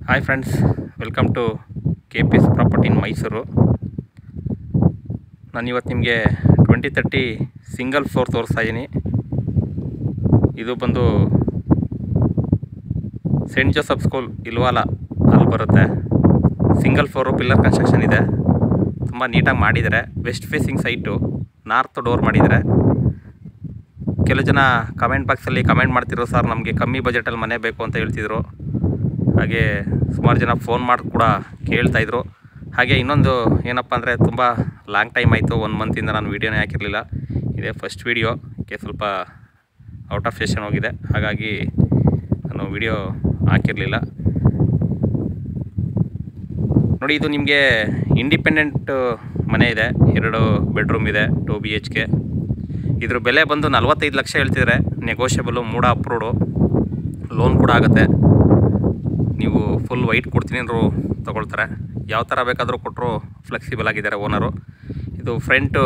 Hi friends, welcome to KPS property in Mysuru. ನಾನು ಇವತ್ತು ನಿಮಗೆ 2030 ಸಿಂಗಲ್ ಫ್ಲೋರ್ ತೋರಿಸ್ತಾ ಇದ್ದೀನಿ. ಇದು ಬಂದು ಸೇಂಟ್ ಜೋಸಫ್ ಸ್ಕೂಲ್ ಇಲ್ವಾಲ ಅಲ್ಲಿ ಬರುತ್ತೆ. ಸಿಂಗಲ್ ಫ್ಲೋರು ಪಿಲ್ಲರ್ ಕನ್ಸ್ಟ್ರಕ್ಷನ್ ಇದೆ. ತುಂಬ ನೀಟಾಗಿ ಮಾಡಿದ್ದಾರೆ. West facing site, north door ಮಾಡಿದ್ದಾರೆ. ಕೆಲವು ಜನ ಕಮೆಂಟ್ ಬಾಕ್ಸಲ್ಲಿ ಕಮೆಂಟ್ ಮಾಡ್ತಿದ್ರು, ಸರ್ ನಮಗೆ ಕಮ್ಮಿ ಬಜೆಟಲ್ಲಿ ಮನೆ ಬೇಕು ಅಂತ ಹೇಳ್ತಿದ್ರು. ಹಾಗೆ ಸುಮಾರು ಜನ ಫೋನ್ ಮಾಡಿ ಕೂಡ ಕೇಳ್ತಾಯಿದ್ರು. ಹಾಗೆ ಇನ್ನೊಂದು ಏನಪ್ಪ ಅಂದರೆ, ತುಂಬ ಲಾಂಗ್ ಟೈಮ್ ಆಯಿತು, 1 ಮಂತಿಂದ ನಾನು ವೀಡಿಯೋನೇ ಹಾಕಿರಲಿಲ್ಲ. ಇದೇ ಫಸ್ಟ್ ವೀಡಿಯೋ. ಇದಕ್ಕೆ ಸ್ವಲ್ಪ ಔಟ್ ಆಫ್ ಸ್ಟೇಷನ್ ಹೋಗಿದೆ, ಹಾಗಾಗಿ ನಾನು ವೀಡಿಯೋ ಹಾಕಿರಲಿಲ್ಲ. ನೋಡಿ, ಇದು ನಿಮಗೆ ಇಂಡಿಪೆಂಡೆಂಟ್ ಮನೆ ಇದೆ. 2 ಬೆಡ್ರೂಮ್ ಇದೆ, 2 BHK. ಇದ್ರ ಬೆಲೆ ಬಂದು 45 ಲಕ್ಷ ಹೇಳ್ತಿದ್ದಾರೆ. ನೆಗೋಷಿಯಬಲು, ಮೂಡ ಅಪ್ರೂವ್ಡು, ಲೋನ್ ಕೂಡ ಆಗುತ್ತೆ. ನೀವು ಫುಲ್ ವೈಟ್ ಕೊಡ್ತೀನಿ ಅಂದರು ತೊಗೊಳ್ತಾರೆ. ಯಾವ ಥರ ಬೇಕಾದರೂ ಕೊಟ್ಟರು ಫ್ಲೆಕ್ಸಿಬಲ್ ಆಗಿದ್ದಾರೆ ಓನರು. ಇದು ಫ್ರಂಟು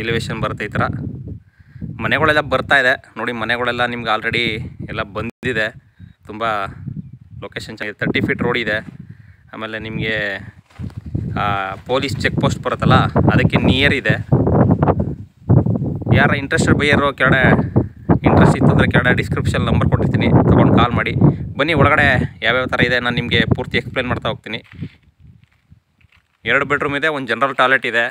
ಎಲಿವೇಶನ್ ಬರುತ್ತೆ. ಈ ಥರ ಮನೆಗಳೆಲ್ಲ ಬರ್ತಾಯಿದೆ ನೋಡಿ. ಮನೆಗಳೆಲ್ಲ ನಿಮ್ಗೆ ಆಲ್ರೆಡಿ ಎಲ್ಲ ಬಂದಿದೆ. ತುಂಬ ಲೊಕೇಶನ್ ಚೆನ್ನಾಗಿದೆ. 30 ಫೀಟ್ ರೋಡ್ ಇದೆ. ಆಮೇಲೆ ನಿಮಗೆ ಪೊಲೀಸ್ ಚೆಕ್ ಪೋಸ್ಟ್ ಬರುತ್ತಲ್ಲ, ಅದಕ್ಕೆ ನಿಯರ್ ಇದೆ. ಯಾರ ಇಂಟ್ರೆಸ್ಟೆಡ್ ಬೈಯರು ಕೆಳಗಡೆ ಇಂಟ್ರೆಸ್ಟ್ ಇತ್ತು ಅಂದರೆ ಕೆಳಗಡೆ ಡಿಸ್ಕ್ರಿಪ್ಷನ್ ನಂಬರ್ ಕೊಟ್ಟಿರ್ತೀನಿ, ತೊಗೊಂಡು ಕಾಲ್ ಮಾಡಿ. ಬನ್ನಿ, ಒಳಗಡೆ ಯಾವ್ಯಾವ ಥರ ಇದೆ ನಾನು ನಿಮಗೆ ಪೂರ್ತಿ ಎಕ್ಸ್ಪ್ಲೇನ್ ಮಾಡ್ತಾ ಹೋಗ್ತೀನಿ. 2 ಬೆಡ್ರೂಮ್ ಇದೆ, 1 ಜನರಲ್ ಟಾಯ್ಲೆಟ್ ಇದೆ.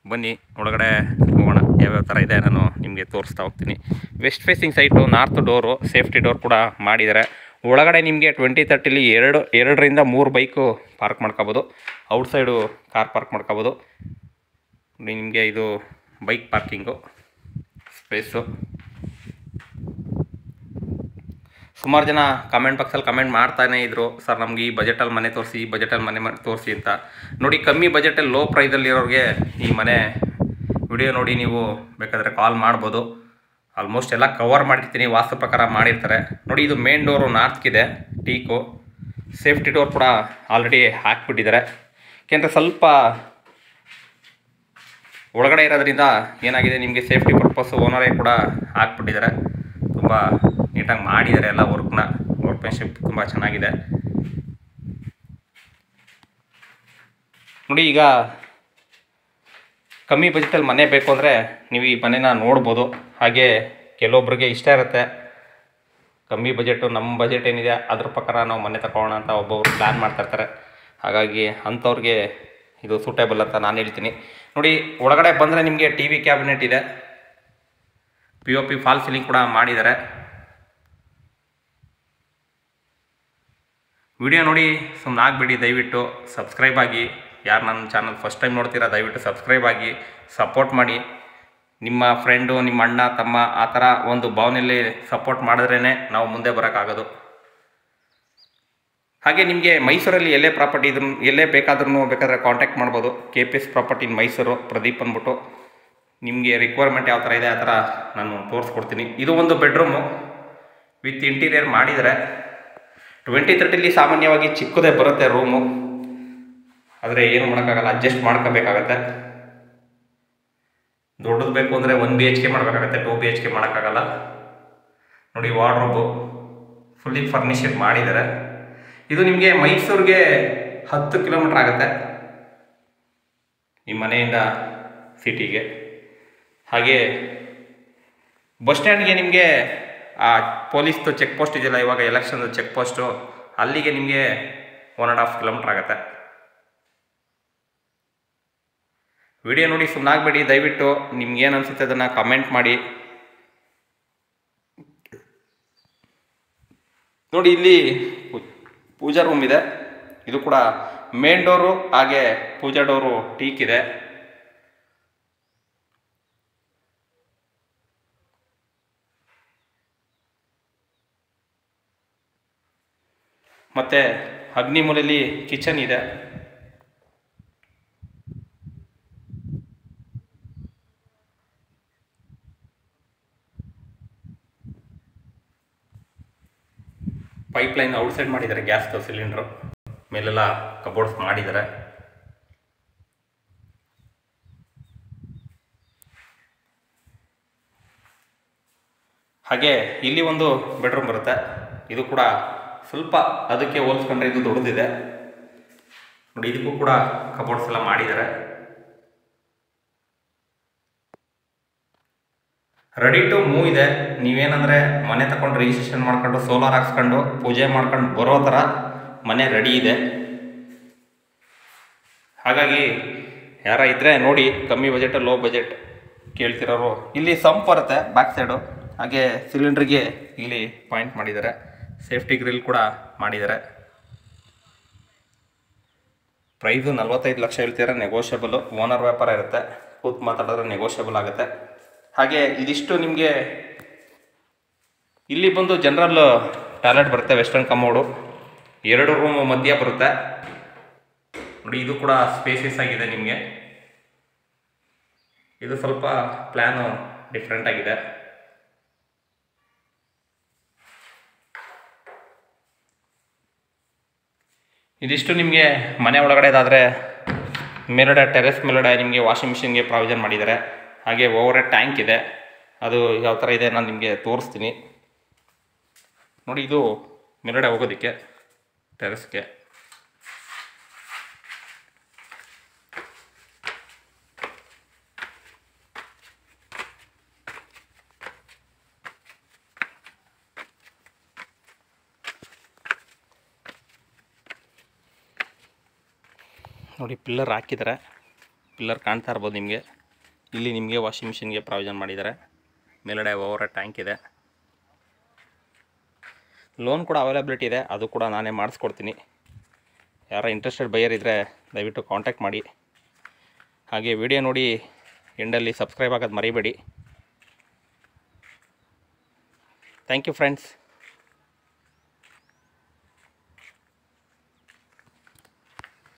ಬನ್ನಿ ಒಳಗಡೆ ಹೋಗೋಣ, ಯಾವ್ಯಾವ ಥರ ಇದೆ ನಾನು ನಿಮಗೆ ತೋರಿಸ್ತಾ ಹೋಗ್ತೀನಿ. West facing site, north door, safety door ಕೂಡ ಮಾಡಿದ್ದಾರೆ. ಒಳಗಡೆ ನಿಮಗೆ 2030ಲಿ 2ರಿಂದ 3 ಬೈಕು ಪಾರ್ಕ್ ಮಾಡ್ಕೋಬೋದು. ಔಟ್ಸೈಡು ಕಾರ್ ಪಾರ್ಕ್ ಮಾಡ್ಕೋಬೋದು. ನಿಮಗೆ ಇದು ಬೈಕ್ ಪಾರ್ಕಿಂಗು ಸ್ಪೇಸು. ಸುಮಾರು ಜನ ಕಮೆಂಟ್ ಬಾಕ್ಸಲ್ಲಿ ಕಮೆಂಟ್ ಮಾಡ್ತಾನೇ ಇದ್ದರು, ಸರ್ ನಮಗೆ ಈ ಬಜೆಟಲ್ಲಿ ಮನೆ ತೋರಿಸಿ, ಈ ಬಜೆಟಲ್ಲಿ ಮನೆ ತೋರಿಸಿ ಅಂತ. ನೋಡಿ, ಕಮ್ಮಿ ಬಜೆಟಲ್ಲಿ ಲೋ ಪ್ರೈಸಲ್ಲಿರೋರಿಗೆ ಈ ಮನೆ ವಿಡಿಯೋ ನೋಡಿ ನೀವು ಬೇಕಾದರೆ ಕಾಲ್ ಮಾಡ್ಬೋದು. ಆಲ್ಮೋಸ್ಟ್ ಎಲ್ಲ ಕವರ್ ಮಾಡಿರ್ತೀನಿ, ವಾಸ್ತು ಪ್ರಕಾರ ಮಾಡಿರ್ತಾರೆ. ನೋಡಿ, ಇದು ಮೇನ್ ಡೋರು ನಾರ್ತ್ಗಿದೆ, ಟೀಕು. ಸೇಫ್ಟಿ ಡೋರ್ ಕೂಡ ಆಲ್ರೆಡಿ ಹಾಕಿಬಿಟ್ಟಿದ್ದಾರೆ. ಯಾಕೆಂದರೆ ಸ್ವಲ್ಪ ಒಳಗಡೆ ಇರೋದ್ರಿಂದ ಏನಾಗಿದೆ, ನಿಮಗೆ ಸೇಫ್ಟಿ ಪರ್ಪಸ್ಸು ಓನರೇ ಕೂಡ ಹಾಕ್ಬಿಟ್ಟಿದ್ದಾರೆ. ತುಂಬ ನೀಟಾಗಿ ಮಾಡಿದ್ದಾರೆ ಎಲ್ಲ ವರ್ಕ್ಮೆನ್ಶಿಪ್ ತುಂಬ ಚೆನ್ನಾಗಿದೆ. ನೋಡಿ, ಈಗ ಕಮ್ಮಿ ಬಜೆಟಲ್ಲಿ ಮನೆ ಬೇಕು ಅಂದರೆ ನೀವು ಈ ಮನೆನ ನೋಡ್ಬೋದು. ಹಾಗೆ ಕೆಲವೊಬ್ರಿಗೆ ಇಷ್ಟ ಇರುತ್ತೆ, ಕಮ್ಮಿ ಬಜೆಟು, ನಮ್ಮ ಬಜೆಟ್ ಏನಿದೆ ಅದ್ರ ಪ್ರಕಾರ ನಾವು ಮನೆ ತಗೊಳ್ಳೋಣ ಅಂತ ಒಬ್ಬೊಬ್ರು ಪ್ಲ್ಯಾನ್ ಮಾಡ್ತಾಯಿರ್ತಾರೆ. ಹಾಗಾಗಿ ಅಂಥವ್ರಿಗೆ ಇದು ಸೂಟೇಬಲ್ ಅಂತ ನಾನು ಹೇಳ್ತೀನಿ. ನೋಡಿ, ಒಳಗಡೆ ಬಂದರೆ ನಿಮಗೆ TV ಕ್ಯಾಬಿನೆಟ್ ಇದೆ. POP ಫಾಲ್ ಸೀಲಿಂಗ್ ಕೂಡ ಮಾಡಿದ್ದಾರೆ. ವಿಡಿಯೋ ನೋಡಿ ಸುಮ್ಮನೆ ಆಗಬೇಡಿ, ದಯವಿಟ್ಟು ಸಬ್ಸ್ಕ್ರೈಬ್ ಆಗಿ. ಯಾರು ನನ್ನ ಚಾನಲ್ ಫಸ್ಟ್ ಟೈಮ್ ನೋಡ್ತೀರಾ ದಯವಿಟ್ಟು ಸಬ್ಸ್ಕ್ರೈಬ್ ಆಗಿ ಸಪೋರ್ಟ್ ಮಾಡಿ. ನಿಮ್ಮ ಫ್ರೆಂಡು, ನಿಮ್ಮ ಅಣ್ಣ, ತಮ್ಮ ಆ ಥರ ಒಂದು ಭಾವನೆಯಲ್ಲಿ ಸಪೋರ್ಟ್ ಮಾಡಿದ್ರೇ ನಾವು ಮುಂದೆ ಬರೋಕ್ಕಾಗೋದು. ಹಾಗೆ ನಿಮಗೆ ಮೈಸೂರಲ್ಲಿ ಎಲ್ಲೇ ಪ್ರಾಪರ್ಟಿ ಇದ್ರೂ, ಎಲ್ಲೇ ಬೇಕಾದರೆ ಕಾಂಟ್ಯಾಕ್ಟ್ ಮಾಡ್ಬೋದು. KPS property in Mysuru, Pradeep ಅಂದ್ಬಿಟ್ಟು. ನಿಮಗೆ ರಿಕ್ವೈರ್ಮೆಂಟ್ ಯಾವ ಥರ ಇದೆ ಆ ಥರ ನಾನು ತೋರಿಸ್ಕೊಡ್ತೀನಿ. ಇದು ಒಂದು ಬೆಡ್ರೂಮು ವಿತ್ ಇಂಟೀರಿಯರ್ ಮಾಡಿದರೆ. 2030ಲಿ ಸಾಮಾನ್ಯವಾಗಿ ಚಿಕ್ಕದೇ ಬರುತ್ತೆ ರೂಮು, ಆದರೆ ಏನು ಮಾಡೋಕ್ಕಾಗಲ್ಲ, ಅಡ್ಜಸ್ಟ್ ಮಾಡ್ಕೋಬೇಕಾಗತ್ತೆ. ದೊಡ್ಡದು ಬೇಕು ಅಂದರೆ 1 BHK ಮಾಡಬೇಕಾಗತ್ತೆ, 2 BHK ಮಾಡೋಕ್ಕಾಗಲ್ಲ. ನೋಡಿ, ವಾರ್ಡ್ರೋಬು ಫುಲ್ಲಿ ಫರ್ನಿಷಡ್ ಮಾಡಿದ್ದಾರೆ. ಇದು ನಿಮಗೆ ಮೈಸೂರಿಗೆ 10 ಕಿಲೋಮೀಟ್ರ್ ಆಗುತ್ತೆ ಈ ಮನೆಯಿಂದ ಸಿಟಿಗೆ. ಹಾಗೆ ಬಸ್ ಸ್ಟ್ಯಾಂಡ್ಗೆ ನಿಮಗೆ ಆ ಪೊಲೀಸ್ದು ಚೆಕ್ ಪೋಸ್ಟ್ ಇದೆಯಲ್ಲ, ಇವಾಗ ಎಲೆಕ್ಷನ್ದು ಚೆಕ್ ಪೋಸ್ಟು, ಅಲ್ಲಿಗೆ ನಿಮಗೆ 1.5 ಕಿಲೋಮೀಟ್ರ್ ಆಗುತ್ತೆ. ವಿಡಿಯೋ ನೋಡಿ ಸುಮ್ಮನೆ ಆಗಬೇಡಿ, ದಯವಿಟ್ಟು ನಿಮ್ಗೇನು ಅನಿಸುತ್ತೆ ಅದನ್ನು ಕಮೆಂಟ್ ಮಾಡಿ. ನೋಡಿ, ಇಲ್ಲಿ ಪೂಜಾ ರೂಮ್ ಇದೆ. ಇದು ಕೂಡ ಮೇನ್ ಡೋರು, ಹಾಗೆ ಪೂಜಾ ಡೋರು ಟೀಕ್ ಇದೆ. ಮತ್ತು ಅಗ್ನಿ ಮೂಲೆಯಲ್ಲಿ ಕಿಚನ್ ಇದೆ. ಪೈಪ್ಲೈನ್ ಔಟ್ಸೈಡ್ ಮಾಡಿದ್ದಾರೆ, ಗ್ಯಾಸ್ದು ಸಿಲಿಂಡ್ರು ಮೇಲೆಲ್ಲ ಕಬೋರ್ಡ್ಸ್ ಮಾಡಿದ್ದಾರೆ. ಹಾಗೆ ಇಲ್ಲಿ ಒಂದು ಬೆಡ್ರೂಮ್ ಬರುತ್ತೆ. ಇದು ಕೂಡ ಸ್ವಲ್ಪ ಅದಕ್ಕೆ ಹೋಲಿಸ್ಕೊಂಡ್ರೆ ಇದು ದೊಡ್ಡದಿದೆ ನೋಡಿ. ಇದಕ್ಕೂ ಕೂಡ ಕಬೋರ್ಡ್ಸ್ ಎಲ್ಲ ಮಾಡಿದ್ದಾರೆ. ರೆಡಿ ಟು ಮೂವ್ ಇದೆ. ನೀವೇನಂದರೆ ಮನೆ ತಗೊಂಡು ರಿಜಿಸ್ಟ್ರೇಷನ್ ಮಾಡ್ಕೊಂಡು ಸೋಲಾರ್ ಹಾಕ್ಸ್ಕೊಂಡು ಪೂಜೆ ಮಾಡ್ಕೊಂಡು ಬರೋ ಥರ ಮನೆ ರೆಡಿ ಇದೆ. ಹಾಗಾಗಿ ಯಾರ ಇದ್ದರೆ ನೋಡಿ, ಕಮ್ಮಿ ಬಜೆಟ್ ಲೋ ಬಜೆಟ್ ಕೇಳ್ತಿರೋರು ಇಲ್ಲಿ ಸಂಪ್ ಬರುತ್ತೆ ಬ್ಯಾಕ್ ಸೈಡು. ಹಾಗೆ ಸಿಲಿಂಡ್ರಿಗೆ ಇಲ್ಲಿ ಪಾಯಿಂಟ್ ಮಾಡಿದ್ದಾರೆ, ಸೇಫ್ಟಿ ಗ್ರಿಲ್ ಕೂಡ ಮಾಡಿದ್ದಾರೆ. ಪ್ರೈಸು 45 ಲಕ್ಷ ಹೇಳ್ತಿದ್ದಾರೆ, ನೆಗೋಷಿಯಬಲು. ಓನರ್ ವ್ಯಾಪಾರ ಇರುತ್ತೆ, ಕೂತು ಮಾತಾಡಿದ್ರೆ ನೆಗೋಷಿಯಬಲ್ ಆಗುತ್ತೆ. ಹಾಗೆ ಇದಿಷ್ಟು ನಿಮಗೆ ಇಲ್ಲಿ ಬಂದು ಜನರಲ್ ಟಾಯ್ಲೆಟ್ ಬರುತ್ತೆ, ವೆಸ್ಟರ್ನ್ ಕಮೋಡು, 2 ರೂಮು ಮಧ್ಯ ಬರುತ್ತೆ ನೋಡಿ. ಇದು ಕೂಡ ಸ್ಪೇಸಿಯಸ್ ಆಗಿದೆ ನಿಮಗೆ. ಇದು ಸ್ವಲ್ಪ ಪ್ಲ್ಯಾನು ಡಿಫ್ರೆಂಟ್ ಆಗಿದೆ. ಇದಿಷ್ಟು ನಿಮಗೆ ಮನೆ ಒಳಗಡೆದಾದರೆ ಮೇಲ್ಗಡೆ ಟೆರೆಸ್ ಮೇಲ್ಗಡೆ ನಿಮಗೆ ವಾಷಿಂಗ್ ಮಿಷಿನ್ಗೆ ಪ್ರಾವಿಷನ್ ಮಾಡಿದ್ದಾರೆ. ಹಾಗೆ ಓವರ್ ಹೆಡ್ ಟ್ಯಾಂಕ್ ಇದೆ, ಅದು ಯಾವ ಥರ ಇದೆ ನಾನು ನಿಮಗೆ ತೋರಿಸ್ತೀನಿ ನೋಡಿ. ಇದು ಮೇಲ್ಗಡೆ ಹೋಗೋದಕ್ಕೆ ಟೆರೆಸ್ಗೆ. ನೋಡಿ ಪಿಲ್ಲರ್ ಹಾಕಿದ್ದಾರೆ, ಪಿಲ್ಲರ್ ಕಾಣ್ತಾ ಇರ್ಬೋದು ನಿಮಗೆ. ಇಲ್ಲಿ ನಿಮಗೆ ವಾಷಿಂಗ್ ಮಿಷಿನ್ಗೆ ಪ್ರಾವಿಷನ್ ಮಾಡಿದ್ದಾರೆ. ಮೇಲ್ಗಡೆ ಓವರ್ ಟ್ಯಾಂಕ್ ಇದೆ. ಲೋನ್ ಕೂಡ ಅವೈಲಬಿಲಿಟಿ ಇದೆ, ಅದು ಕೂಡ ನಾನೇ ಮಾಡಿಸ್ಕೊಡ್ತೀನಿ. ಯಾರ ಇಂಟ್ರೆಸ್ಟೆಡ್ ಬೈಯರ್ ಇದ್ದರೆ ದಯವಿಟ್ಟು ಕಾಂಟ್ಯಾಕ್ಟ್ ಮಾಡಿ. ಹಾಗೆ ವಿಡಿಯೋ ನೋಡಿ ಎಂಡಲ್ಲಿ ಸಬ್ಸ್ಕ್ರೈಬ್ ಆಗೋದು ಮರಿಬೇಡಿ. Thank you friends.